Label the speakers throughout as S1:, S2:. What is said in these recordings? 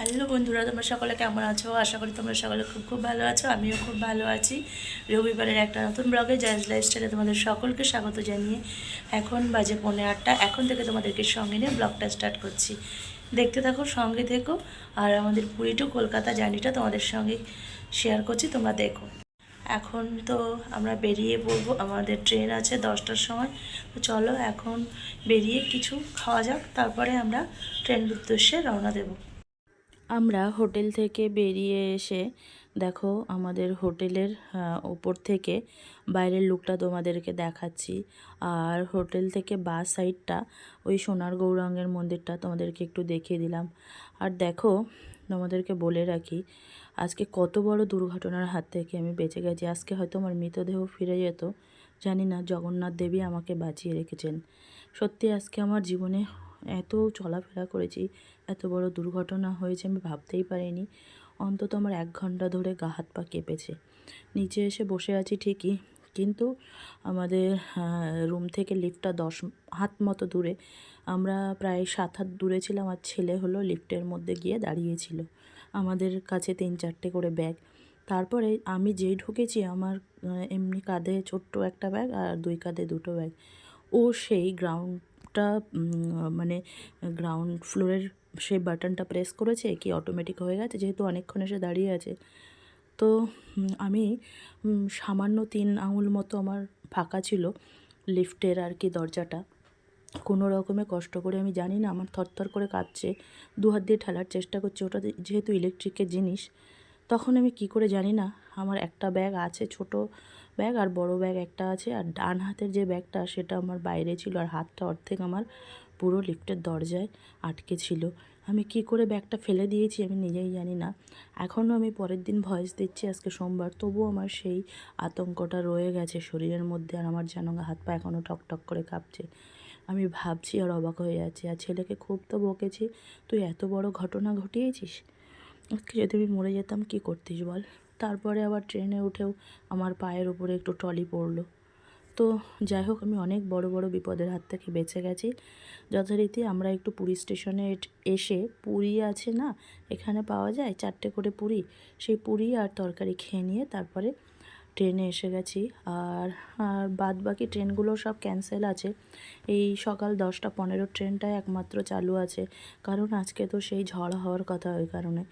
S1: Hello বন্ধুরা, তোমরা সকলে কেমন আছো? আশা করি তোমরা সকলে খুব খুব ভালো আছো। আমিও খুব ভালো আছি। রবিবারের একটা নতুন ব্লগে জাজ লাইফস্টাইলে তোমাদের সকলকে স্বাগত জানিয়ে এখন বাজে 8:15। এখন থেকে তোমাদেরকে সঙ্গে নিয়ে ব্লগটা স্টার্ট করছি। দেখতে থাকো, সঙ্গে থেকো। আর আমাদের পুরী টু কলকাতা জার্নিটা তোমাদের সঙ্গে শেয়ার করছি, তোমরা দেখো। এখন তো আমরা বেরিয়ে পড়বো, আমাদের ট্রেন আছে 10টার সময়। তো চলো এখন বেরিয়ে কিছু খাওয়া যাক, তারপরে আমরা ট্রেনের উদ্দেশ্যে রওনা দেবো। আমরা হোটেল থেকে বেরিয়ে এসে দেখো আমাদের হোটেলের ওপর থেকে বাইরের লুকটা তোমাদেরকে দেখাচ্ছি। আর হোটেল থেকে বাঁ সাইডটা ওই সোনার গৌরাঙ্গের মন্দিরটা তোমাদেরকে একটু দেখিয়ে দিলাম। আর দেখো, তোমাদেরকে বলে রাখি আজকে কত বড় দুর্ঘটনার হাত থেকে আমি বেঁচে গেছি। আজকে হয়তো আমার মৃতদেহ ফিরে যেত, জানি না, জগন্নাথ দেবী আমাকে বাঁচিয়ে রেখেছেন। সত্যি আজকে আমার জীবনে এত চলাফেরা করেছি, এত বড় দুর্ঘটনা হয়েছে আমি ভাবতেই পারিনি। অন্তত আমার 1 ঘন্টা ধরে গা হাত পা কেঁপেছে। নিচে এসে বসে আছি ঠিকই, কিন্তু আমাদের রুম থেকে লিফটটা 10 হাত মতো দূরে। আমরা প্রায় 7 হাত দূরে ছিলাম, আর ছেলে হলো লিফটের মধ্যে গিয়ে দাঁড়িয়েছিল। আমাদের কাছে 3-4টে করে ব্যাগ। তারপরে আমি যেই ঢুকেছি, আমার এমনি কাঁধে ছোট্ট একটা ব্যাগ আর 2 কাঁধে 2টো ব্যাগ। ও সেই গ্রাউন্ডটা মানে গ্রাউন্ড ফ্লোরের সেই বাটনটা প্রেস করেছে কি অটোমেটিক হয়ে গেছে, যেহেতু অনেকক্ষণ এসে দাঁড়িয়ে আছে। তো আমি সামান্য 3 আঙুল মতো আমার ফাঁকা ছিল লিফটের আর কি দরজাটা। কোনো রকমে কষ্ট করে, আমি জানি না, আমার থরথর করে কাঁপছে। 2 হাত দিয়ে ঠেলার চেষ্টা করছি, ওটা যেহেতু ইলেকট্রিকের জিনিস। তখন আমি কি করে জানি না, আমার একটা ব্যাগ আছে, ছোট ব্যাগ, আর বড় ব্যাগ একটা আছে, আর ডান হাতের যে ব্যাগটা সেটা আমার বাইরে ছিল, আর হাতটা অর্ধেক আমার পুরো লিফটের দরজায় আটকে ছিল। আমি কি করে ব্যাগটা ফেলে দিয়েছি আমি নিজেই জানি না। এখনও আমি পরের দিন ভয়েস দিচ্ছি, আজকে সোমবার, তবুও আমার সেই আতঙ্কটা রয়ে গেছে শরীরের মধ্যে। আর আমার যেন হাত পা এখনও টকটক করে কাঁপছে। আমি ভাবছি আর অবাক হয়ে যাচ্ছি। আর ছেলেকে খুব তো বকেছি, তুই এত বড় ঘটনা ঘটিয়েছিস, আজকে যদি আমি মরে যেতাম কী করতিস বল। তারপরে আবার ট্রেনে উঠেও আমার পায়ের উপরে একটু ট্রলি পড়লো। তো যাই হোক, আমি অনেক বড় বড় বিপদের হাত থেকে বেঁচে গেছি। যথারীতি আমরা একটু পুরী স্টেশনে এসে, পুরী আছে না এখানে পাওয়া যায় 4টে করে পুরী, সেই পুরী আর তরকারি খেয়ে নিয়ে তারপরে ট্রেনে এসে গেছি। আর আর বাদ বাকি ট্রেনগুলো সব ক্যান্সেল আছে। এই সকাল 10টা 15 ট্রেনটাই একমাত্র চালু আছে, কারণ আজকে তো সেই ঝড় হওয়ার কথা, ওই কারণে।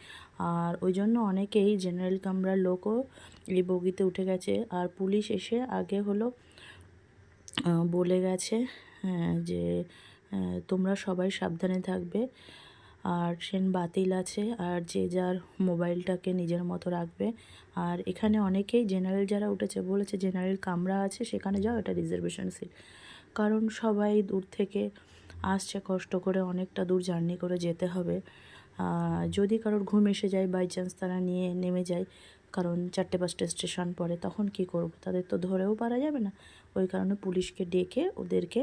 S1: আর ওই জন্য অনেকেই জেনারেল কামরার লোকও এই বগিতে উঠে গেছে। আর পুলিশ এসে আগে হলো বলে গেছে যে তোমরা সবাই সাবধানে থাকবে, আর ট্রেন বাতিল আছে, আর যে যার মোবাইলটাকে নিজের মতো রাখবে। আর এখানে অনেকেই জেনারেল যারা উঠেছে বলেছে জেনারেল কামরা আছে, সেখানে যাও, এটা রিজার্ভেশন সিট। কারণ সবাই দূর থেকে আসছে, কষ্ট করে অনেকটা দূর জার্নি করে যেতে হবে। যদি কারোর ঘুম এসে যায়, বাই চান্স তারা নিয়ে নেমে যায়, কারণ 4টে 5টে স্টেশন পরে, তখন কি করব, তাদের তো ধরেও পারা যাবে না। ওই কারণে পুলিশকে ডেকে ওদেরকে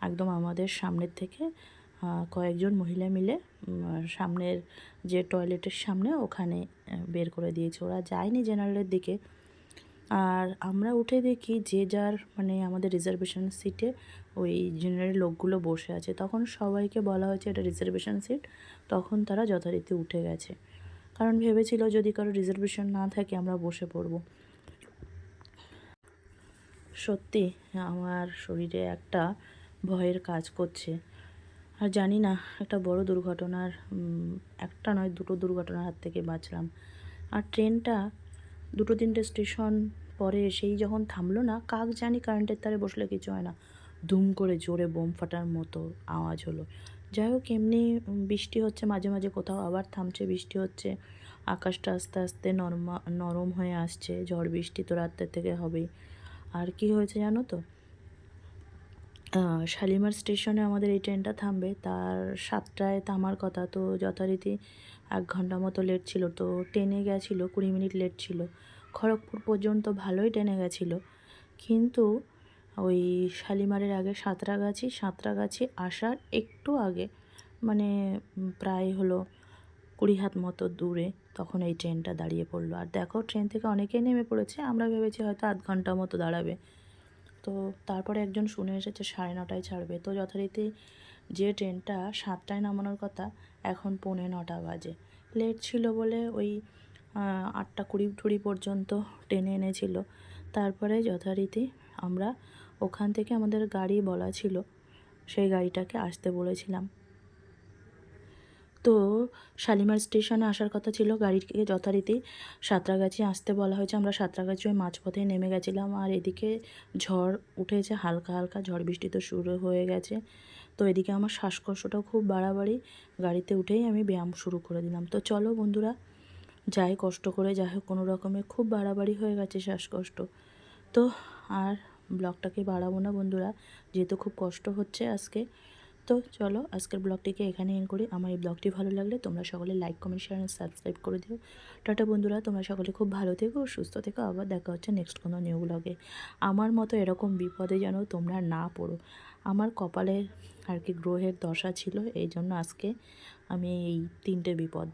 S1: একদম আমাদের সামনের থেকে কয়েকজন মহিলা মিলে সামনের যে টয়লেটের সামনে ওখানে বের করে দিয়েছে। ওরা যায়নি জেনারেলের দিকে। আর আমরা উঠে দেখি যে যার মানে আমাদের রিজার্ভেশন সিটে ওই জেনারেল লোকগুলো বসে আছে। তখন সবাইকে বলা হয়েছে এটা রিজার্ভেশন সিট, তখন তারা যথারীতি উঠে গেছে, কারণ ভেবেছিল যদি কারো রিজার্ভেশন না থাকে আমরা বসে পড়ব। সত্যি আমার শরীরে একটা ভয়ের কাজ করছে। আর জানি না, একটা বড় দুর্ঘটনার, একটা নয় 2টো দুর্ঘটনার হাত থেকে বাঁচলাম। আর ট্রেনটা 2-3টে স্টেশন পরে এসেই যখন থামলো না, কাক জানি কারেন্টের তারে বসলে কিছু হয় না, দুম করে জোরে বোম ফাটার মতো আওয়াজ হলো। যাই হোক, এমনি বৃষ্টি হচ্ছে মাঝে মাঝে, কোথাও আবার থামছে, বৃষ্টি হচ্ছে, আকাশটা আস্তে আস্তে নরম হয়ে আসছে। ঝড় বৃষ্টি তো রাত্রের থেকে হবেই। আর কি হয়েছে জানো তো, শালিমার স্টেশনে আমাদের এই ট্রেনটা থামবে, তার 7টায় থামার কথা, তো যথারীতি 1 ঘন্টা মতো লেট ছিল। তো ট্রেনে গেছিলো 20 মিনিট লেট ছিল। খড়গপুর পর্যন্ত ভালোই ট্রেনে গেছিলো, কিন্তু ওই শালিমারের আগে সাঁতরাগাছি আসার একটু আগে, মানে প্রায় হলো 20 হাত মতো দূরে, তখন এই ট্রেনটা দাঁড়িয়ে পড়লো। আর দেখো, ট্রেন থেকে অনেকেই নেমে পড়েছে, আমরা ভেবেছি হয়তো আধ ঘন্টা মতো দাঁড়াবে। তো তারপরে একজন শুনে এসেছে 9:30টায় ছাড়বে। তো যথারীতি যে ট্রেনটা 7টায় নামানোর কথা, এখন 9:45 বাজে, লেট ছিল বলে ওই 8:20 পর্যন্ত টেনে এনেছিল। তারপরে যথারীতি আমরা ওখান থেকে আমাদের গাড়ি বলা ছিল, সেই গাড়িটাকে আসতে বলেছিলাম। তো শালিমার স্টেশনে আসার কথা ছিল, গাড়িকে যথারীতি সাঁতরাগাছি আসতে বলা হয়েছে। আমরা সাঁতরাগাছি ওই মাঝপথে নেমে গেছিলাম। আর এদিকে ঝড় উঠেছে, হালকা হালকা ঝড় বৃষ্টি তো শুরু হয়ে গেছে। তো এদিকে আমার শ্বাসকষ্টটাও খুব বাড়াবাড়ি, গাড়িতে উঠেই আমি ব্যায়াম শুরু করে দিলাম। তো চলো বন্ধুরা, যাই কষ্ট করে, যাই হোক কোনো রকমে খুব বাড়াবাড়ি হয়ে গেছে শ্বাসকষ্ট। তো আর ব্লগটাকে বাড়াবো না বন্ধুরা, যেহেতু খুব কষ্ট হচ্ছে আজকে। তো চলো আজকের ব্লগটিকে এখানে এন্ড করি। আমার এই ব্লগটি ভালো লাগলে তোমরা সকলে লাইক, কমেন্ট, শেয়ার আর সাবস্ক্রাইব করে দিও। টাটা বন্ধুরা, তোমরা সকলে খুব ভালো থেকো, সুস্থ থেকো। আবার দেখা হচ্ছে নেক্সট কোনো নিউ ব্লগে। আমার মতো এরকম বিপদে যেন তোমরা না পড়ো। আমার কপালের আর কি গ্রহের দশা ছিল, এই জন্য আজকে আমি এই 3টে বিপদ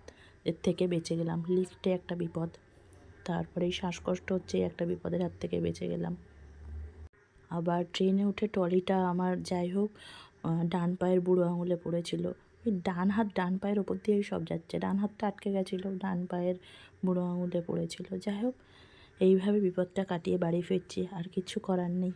S1: এর থেকে বেঁচে গেলাম। লিফটে একটা বিপদ, তারপরে এই শ্বাসকষ্ট হচ্ছে, একটা বিপদের হাত থেকে বেঁচে গেলাম। আবার ট্রেনে উঠে ট্রলিটা আমার যাই হোক ডান পায়ের বুড়ো আঙুলে পড়েছিল। ওই ডান পায়ের ওপর দিয়েই সব যাচ্ছে, ডান হাতটা আটকে গেছিলো, ডান পায়ের বুড়ো আঙুলে পড়েছিল। যাই হোক এইভাবে বিপদটা কাটিয়ে বাড়ি ফিরছি, আর কিছু করার নেই।